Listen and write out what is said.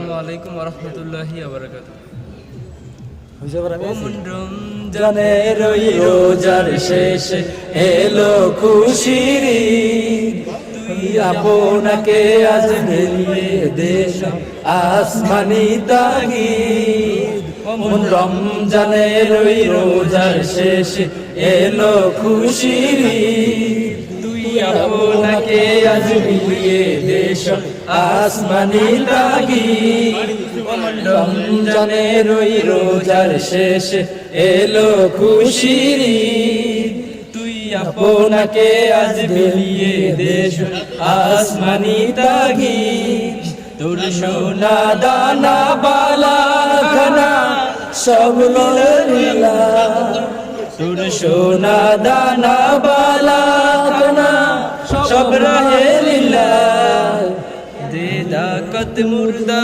আসসালামু আলাইকুম ওয়া রাহমাতুল্লাহি ওয়া বারাকাতুহু। রমজানের ওই রোজার শেষে এলো খুশির ঈদ, তুই আপনাকে আজ মিলিয়ে দেশ আসমানি তাগিদ। রমজানের ওই রোজার শেষে এলো খুশির ঈদ, তুই আপনাকে আজ মিলিয়ে দেশ আসমানি তাগিদ। রমজানের ওই রোজার শেষে এলো খুশির ঈদ, তুই আপনাকে আজ মিলিয়ে দেশ আসমানি তাগিদ। তোর সোনা দানা বালা খানা সব লীলা, তোর সোনা দানা বালা খানা সব রাহে লীলা। দে দাকত মুর্দা